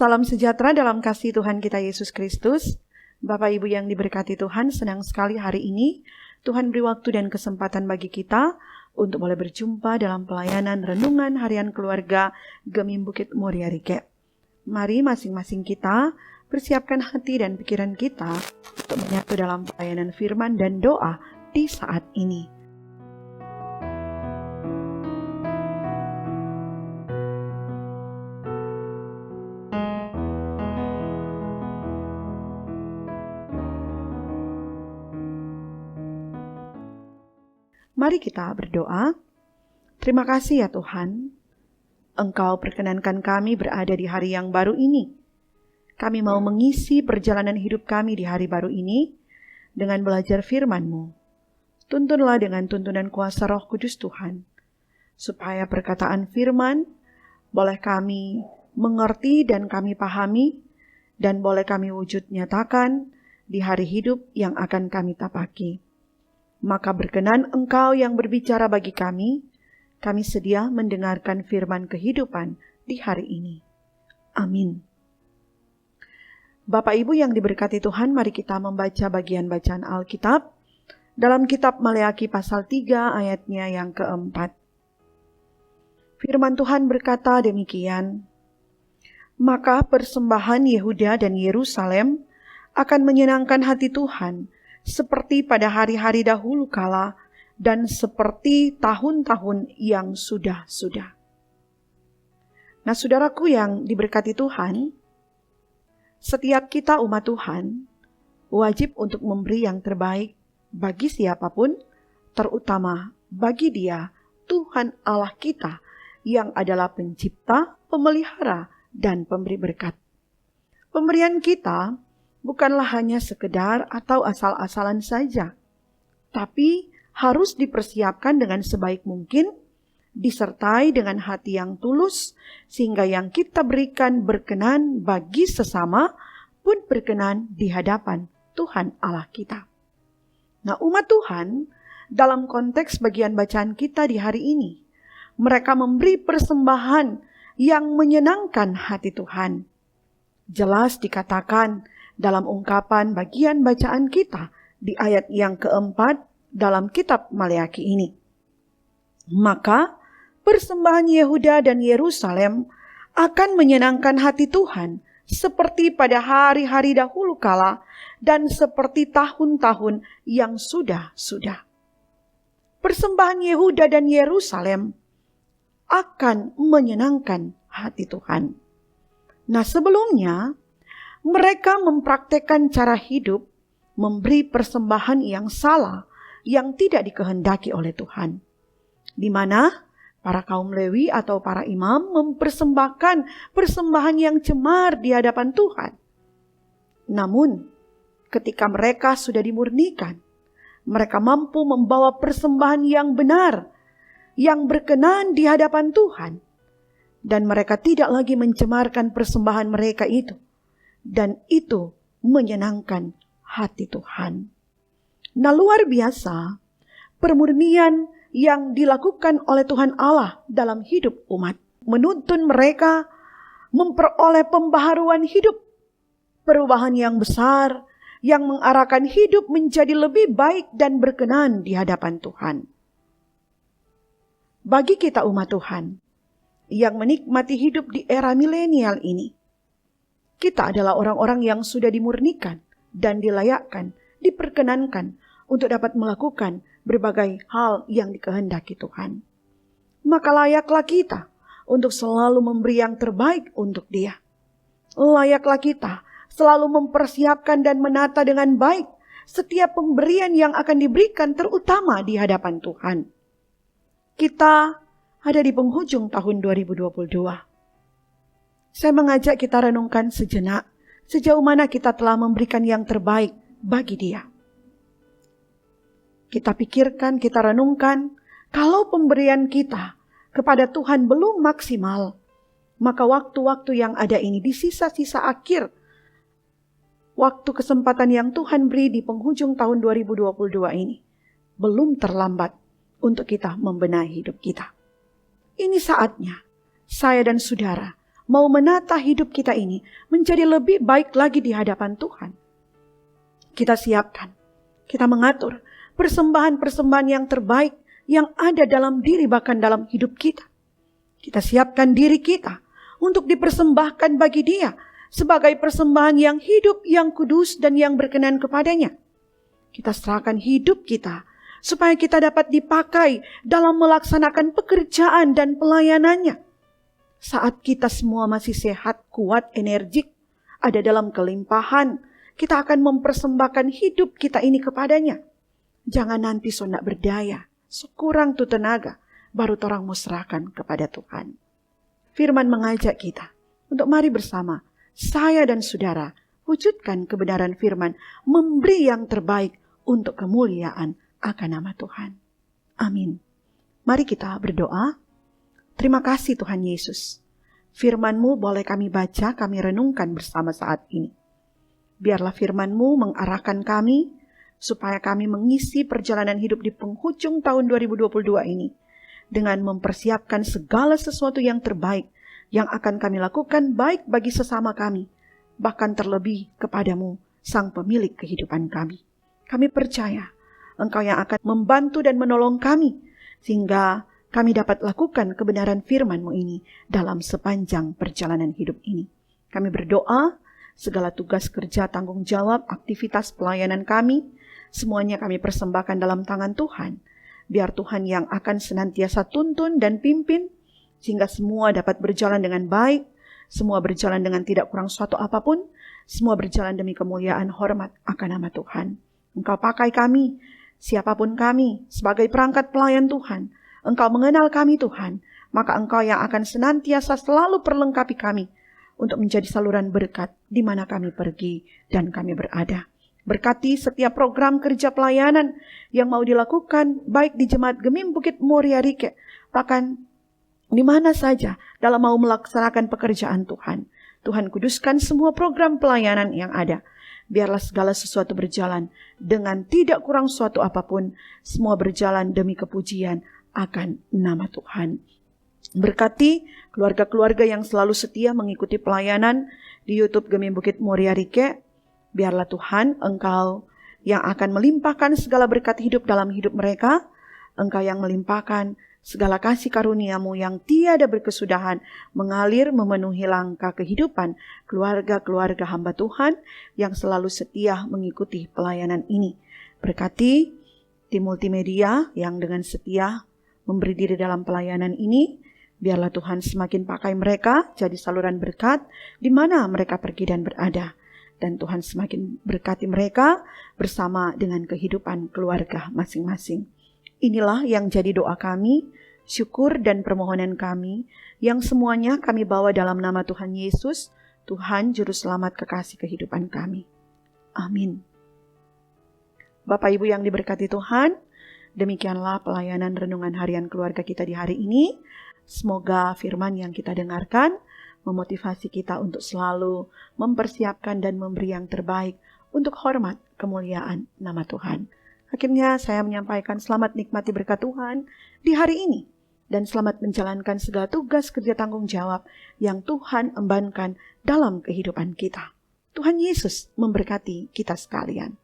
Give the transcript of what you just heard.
Salam sejahtera dalam kasih Tuhan kita Yesus Kristus. Bapak Ibu yang diberkati Tuhan, senang sekali hari ini Tuhan beri waktu dan kesempatan bagi kita untuk boleh berjumpa dalam pelayanan renungan harian keluarga Gemim Bukit Muria Rike. Mari masing-masing kita persiapkan hati dan pikiran kita untuk menyatu dalam pelayanan firman dan doa di saat ini. Mari kita berdoa. Terima kasih ya Tuhan, Engkau perkenankan kami berada di hari yang baru ini. Kami mau mengisi perjalanan hidup kami di hari baru ini dengan belajar firman-Mu. Tuntunlah dengan tuntunan kuasa Roh Kudus Tuhan, supaya perkataan firman boleh kami mengerti dan kami pahami, dan boleh kami wujud nyatakan di hari hidup yang akan kami tapaki. Maka berkenan Engkau yang berbicara bagi kami sedia mendengarkan firman kehidupan di hari ini. Amin. Bapak Ibu yang diberkati Tuhan, mari kita membaca bagian bacaan Alkitab dalam kitab Maleaki pasal 3 ayatnya yang keempat. Firman Tuhan berkata demikian, "Maka persembahan Yehuda dan Yerusalem akan menyenangkan hati Tuhan, seperti pada hari-hari dahulu kala dan seperti tahun-tahun yang sudah-sudah." Nah, saudaraku yang diberkati Tuhan, setiap kita umat Tuhan wajib untuk memberi yang terbaik bagi siapapun, terutama bagi Dia, Tuhan Allah kita, yang adalah pencipta, pemelihara, dan pemberi berkat. Pemberian kita bukanlah hanya sekedar atau asal-asalan saja, tapi harus dipersiapkan dengan sebaik mungkin, disertai dengan hati yang tulus, sehingga yang kita berikan berkenan bagi sesama pun berkenan di hadapan Tuhan Allah kita. Nah, umat Tuhan dalam konteks bagian bacaan kita di hari ini, mereka memberi persembahan yang menyenangkan hati Tuhan. Jelas dikatakan dalam ungkapan bagian bacaan kita di ayat yang keempat dalam kitab Maleaki ini. Maka persembahan Yehuda dan Yerusalem akan menyenangkan hati Tuhan seperti pada hari-hari dahulu kala dan seperti tahun-tahun yang sudah-sudah. Persembahan Yehuda dan Yerusalem akan menyenangkan hati Tuhan. Nah, sebelumnya mereka mempraktekkan cara hidup memberi persembahan yang salah, yang tidak dikehendaki oleh Tuhan, di mana para kaum Lewi atau para imam mempersembahkan persembahan yang cemar di hadapan Tuhan. Namun, ketika mereka sudah dimurnikan, mereka mampu membawa persembahan yang benar, yang berkenan di hadapan Tuhan, dan mereka tidak lagi mencemarkan persembahan mereka itu. Dan itu menyenangkan hati Tuhan. Nah, luar biasa permurnian yang dilakukan oleh Tuhan Allah dalam hidup umat. Menuntun mereka memperoleh pembaharuan hidup. Perubahan yang besar yang mengarahkan hidup menjadi lebih baik dan berkenan di hadapan Tuhan. Bagi kita umat Tuhan yang menikmati hidup di era milenial ini, kita adalah orang-orang yang sudah dimurnikan dan dilayakkan, diperkenankan untuk dapat melakukan berbagai hal yang dikehendaki Tuhan. Maka layaklah kita untuk selalu memberi yang terbaik untuk Dia. Layaklah kita selalu mempersiapkan dan menata dengan baik setiap pemberian yang akan diberikan, terutama di hadapan Tuhan. Kita ada di penghujung tahun 2022. Saya mengajak kita renungkan sejenak sejauh mana kita telah memberikan yang terbaik bagi Dia. Kita pikirkan, kita renungkan, kalau pemberian kita kepada Tuhan belum maksimal, maka waktu-waktu yang ada ini di sisa-sisa akhir, waktu kesempatan yang Tuhan beri di penghujung tahun 2022 ini, belum terlambat untuk kita membenahi hidup kita. Ini saatnya saya dan saudara mau menata hidup kita ini menjadi lebih baik lagi di hadapan Tuhan. Kita siapkan, kita mengatur persembahan-persembahan yang terbaik yang ada dalam diri bahkan dalam hidup kita. Kita siapkan diri kita untuk dipersembahkan bagi Dia sebagai persembahan yang hidup, yang kudus, dan yang berkenan kepadanya. Kita serahkan hidup kita supaya kita dapat dipakai dalam melaksanakan pekerjaan dan pelayanannya. Saat kita semua masih sehat, kuat, energik, ada dalam kelimpahan, kita akan mempersembahkan hidup kita ini kepadanya. Jangan nanti nak berdaya, sekurang tu tenaga, baru torang mau serahkan kepada Tuhan. Firman mengajak kita untuk mari bersama, saya dan saudara, wujudkan kebenaran firman, memberi yang terbaik untuk kemuliaan akan nama Tuhan. Amin. Mari kita berdoa. Terima kasih Tuhan Yesus. Firman-Mu boleh kami baca, kami renungkan bersama saat ini. Biarlah firman-Mu mengarahkan kami, supaya kami mengisi perjalanan hidup di penghujung tahun 2022 ini, dengan mempersiapkan segala sesuatu yang terbaik, yang akan kami lakukan baik bagi sesama kami, bahkan terlebih kepadamu, Sang Pemilik kehidupan kami. Kami percaya, Engkau yang akan membantu dan menolong kami, sehingga kami dapat lakukan kebenaran firman-Mu ini dalam sepanjang perjalanan hidup ini. Kami berdoa, segala tugas kerja, tanggung jawab, aktivitas pelayanan kami, semuanya kami persembahkan dalam tangan Tuhan. Biar Tuhan yang akan senantiasa tuntun dan pimpin, sehingga semua dapat berjalan dengan baik, semua berjalan dengan tidak kurang suatu apapun, semua berjalan demi kemuliaan hormat akan nama Tuhan. Engkau pakai kami, siapapun kami, sebagai perangkat pelayan Tuhan. Engkau mengenal kami Tuhan, maka Engkau yang akan senantiasa selalu perlengkapi kami untuk menjadi saluran berkat di mana kami pergi dan kami berada. Berkati setiap program kerja pelayanan yang mau dilakukan baik di Jemaat Gemim Bukit Muria Rike, bahkan di mana saja dalam mau melaksanakan pekerjaan Tuhan. Tuhan kuduskan semua program pelayanan yang ada. Biarlah segala sesuatu berjalan dengan tidak kurang suatu apapun, semua berjalan demi kepujian akan nama Tuhan. Berkati keluarga-keluarga yang selalu setia mengikuti pelayanan di YouTube Gemim Bukit Muria Rike. Biarlah Tuhan, Engkau yang akan melimpahkan segala berkat hidup dalam hidup mereka. Engkau yang melimpahkan segala kasih karunia-Mu yang tiada berkesudahan mengalir memenuhi langkah kehidupan keluarga-keluarga hamba Tuhan yang selalu setia mengikuti pelayanan ini. Berkati tim multimedia yang dengan setia memberi diri dalam pelayanan ini. Biarlah Tuhan semakin pakai mereka jadi saluran berkat di mana mereka pergi dan berada. Dan Tuhan semakin berkati mereka bersama dengan kehidupan keluarga masing-masing. Inilah yang jadi doa kami, syukur dan permohonan kami, yang semuanya kami bawa dalam nama Tuhan Yesus, Tuhan Juru Selamat kekasih kehidupan kami. Amin. Bapak Ibu yang diberkati Tuhan, demikianlah pelayanan renungan harian keluarga kita di hari ini. Semoga firman yang kita dengarkan memotivasi kita untuk selalu mempersiapkan dan memberi yang terbaik untuk hormat kemuliaan nama Tuhan. Akhirnya saya menyampaikan selamat nikmati berkat Tuhan di hari ini dan selamat menjalankan segala tugas kerja tanggung jawab yang Tuhan embankan dalam kehidupan kita. Tuhan Yesus memberkati kita sekalian.